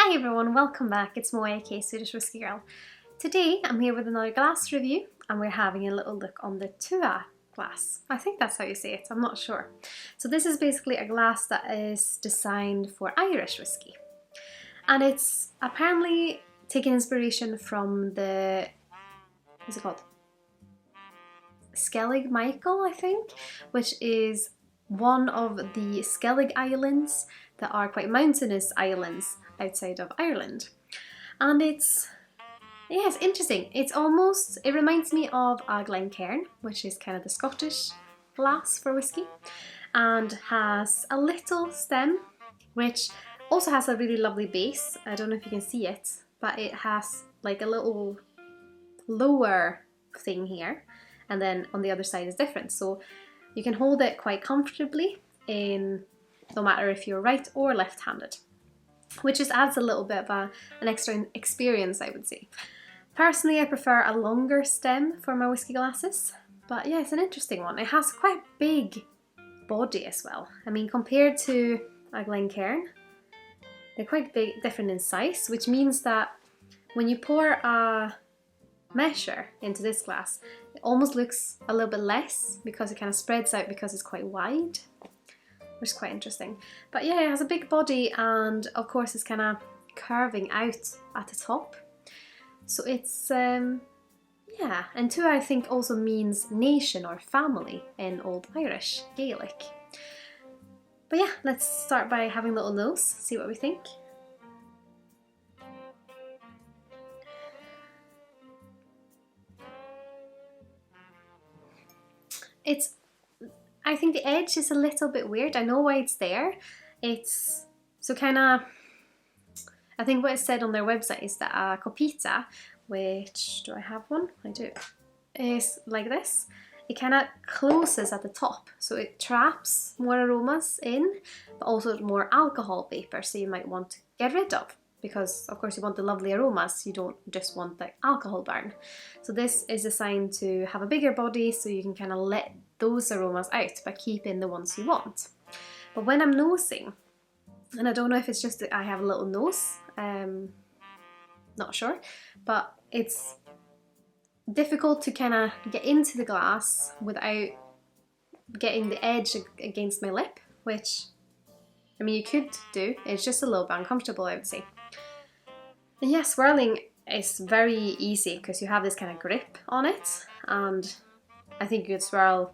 Hi everyone, welcome back. It's Mo, aka Swedish Whiskey Girl. Today I'm here with another glass review and we're having a little look on the Tuath glass. I think that's how you say it, I'm not sure. So this is basically a glass that is designed for Irish whiskey. And it's apparently taken inspiration from the, what's it called? Skellig Michael, I think, which is one of the Skellig Islands that are quite mountainous islands outside of Ireland. And it's interesting. It reminds me of a Glencairn, which is kind of the Scottish glass for whiskey, and has a little stem, which also has a really lovely base. I don't know if you can see it, but it has like a little lower thing here, and then on the other side is different. So you can hold it quite comfortably no matter if you're right or left-handed, which just adds a little bit of an extra experience, I would say. Personally, I prefer a longer stem for my whiskey glasses, but yeah, it's an interesting one. It has quite a big body as well. I mean, compared to a Glencairn, they're quite big, different in size, which means that when you pour a measure into this glass, it almost looks a little bit less because it kind of spreads out because it's quite wide, which is quite interesting. But yeah, it has a big body and of course it's kind of curving out at the top. So it's, yeah, and Tuath I think also means nation or family in Old Irish, Gaelic. But yeah, let's start by having a little nose, see what we think. I think the edge is a little bit weird. I know why it's there. It's so kind of, I think what it said on their website is that a copita, which, do I have one? I do. Is like this. It kind of closes at the top, so it traps more aromas in, but also more alcohol vapor, so you might want to get rid of, because of course you want the lovely aromas, you don't just want the alcohol burn. So this is designed to have a bigger body so you can kind of let those aromas out but keep in the ones you want. But when I'm nosing, and I don't know if it's just that I have a little nose, not sure, but it's difficult to kind of get into the glass without getting the edge against my lip, which, I mean, you could do, it's just a little bit uncomfortable, I would say. And yeah, swirling is very easy because you have this kind of grip on it, and I think you could swirl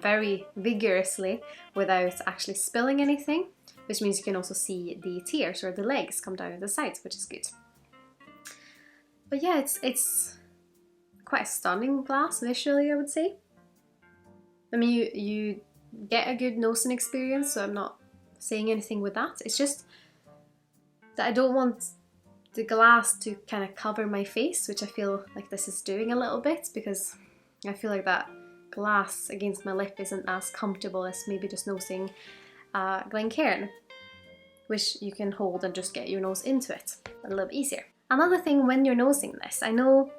very vigorously without actually spilling anything, which means you can also see the tears or the legs come down the sides, which is good. But yeah, it's quite a stunning glass visually, I would say. I mean, you get a good nosing experience, so I'm not saying anything with that. It's just that I don't want the glass to kind of cover my face, which I feel like this is doing a little bit, because I feel like that glass against my lip isn't as comfortable as maybe just nosing Glencairn, which you can hold and just get your nose into it a little bit easier. Another thing when you're nosing this, I know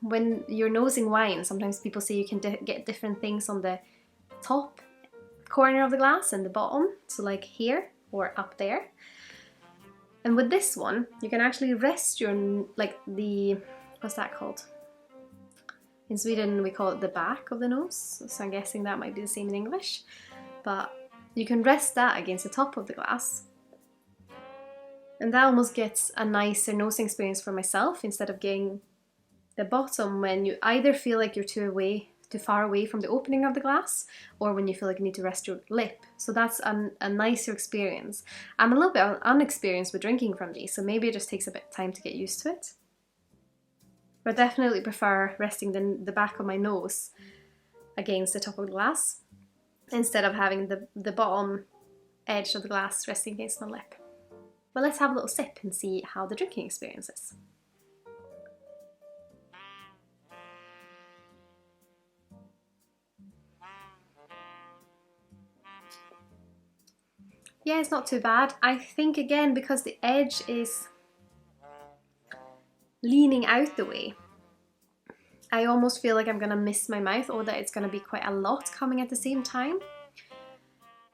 when you're nosing wine, sometimes people say you can get different things on the top corner of the glass and the bottom, so like here or up there. And with this one, you can actually rest your, like the, what's that called? In Sweden we call it the back of the nose, so I'm guessing that might be the same in English. But you can rest that against the top of the glass. And that almost gets a nicer nosing experience for myself instead of getting the bottom when you either feel like you're too far away from the opening of the glass, or when you feel like you need to rest your lip. So that's a nicer experience. I'm a little bit unexperienced with drinking from these, so maybe it just takes a bit of time to get used to it. But I definitely prefer resting the back of my nose against the top of the glass instead of having the bottom edge of the glass resting against my lip. But let's have a little sip and see how the drinking experience is. Yeah, it's not too bad. I think again, because the edge is leaning out the way, I almost feel like I'm gonna miss my mouth, or that it's gonna be quite a lot coming at the same time,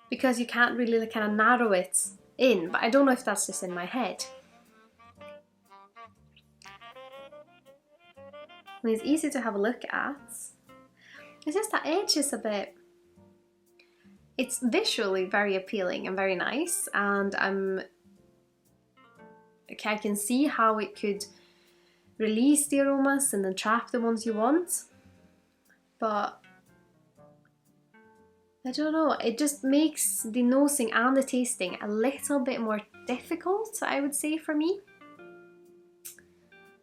because you can't really kind of narrow it in, but I don't know if that's just in my head. And it's easy to have a look at. It's just that edge is a bit, it's visually very appealing and very nice, and I can see how it could release the aromas and then trap the ones you want, but I don't know, it just makes the nosing and the tasting a little bit more difficult, I would say, for me.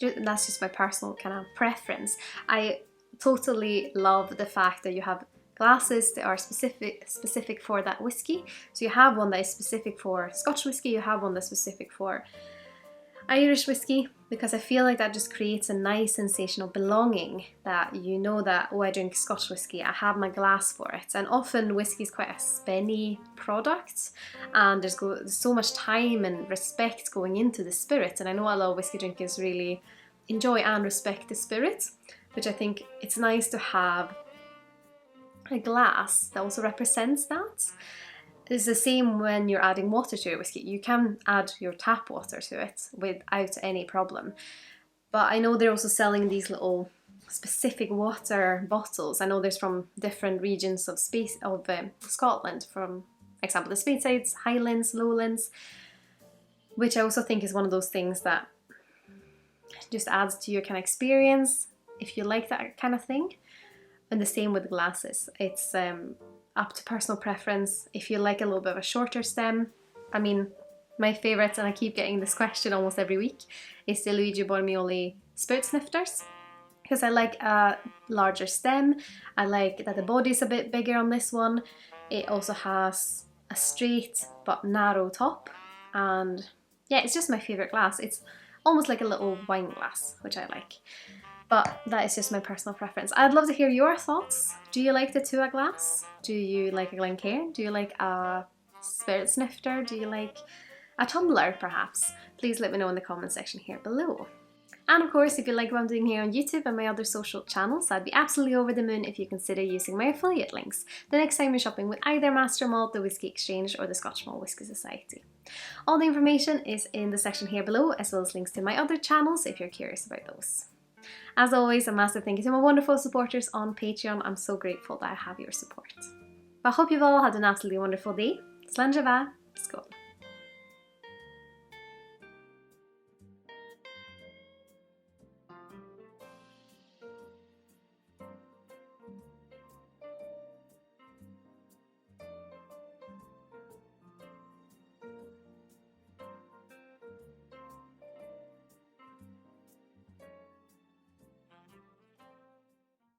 That's just my personal kind of preference. I totally love the fact that you have glasses that are specific for that whiskey. So you have one that is specific for Scotch whiskey, you have one that's specific for Irish whiskey, because I feel like that just creates a nice sensation of belonging, that you know that, oh, I drink Scotch whiskey, I have my glass for it. And often whiskey is quite a spenny product, and there's so much time and respect going into the spirit, and I know a lot of whiskey drinkers really enjoy and respect the spirit, which I think it's nice to have a glass that also represents that. It's the same when you're adding water to your whiskey. You can add your tap water to it without any problem. But I know they're also selling these little specific water bottles. I know there's from different regions of Scotland, from example the Speedsides, Highlands, Lowlands, which I also think is one of those things that just adds to your kind of experience if you like that kind of thing. And the same with glasses. It's up to personal preference. If you like a little bit of a shorter stem, I mean, my favourite, and I keep getting this question almost every week, is the Luigi Bormioli Spirit Snifters, because I like a larger stem. I like that the body's a bit bigger on this one. It also has a straight but narrow top, and yeah, it's just my favourite glass. It's almost like a little wine glass, which I like. But that is just my personal preference. I'd love to hear your thoughts. Do you like the Tuath glass? Do you like a Glencairn? Do you like a Spirit Snifter? Do you like a tumbler, perhaps? Please let me know in the comment section here below. And of course, if you like what I'm doing here on YouTube and my other social channels, I'd be absolutely over the moon if you consider using my affiliate links the next time you're shopping with either Master Malt, the Whisky Exchange, or the Scotch Malt Whisky Society. All the information is in the section here below, as well as links to my other channels if you're curious about those. As always, a massive thank you to my wonderful supporters on Patreon. I'm so grateful that I have your support. But I hope you've all had an absolutely wonderful day. Sláinte Skål!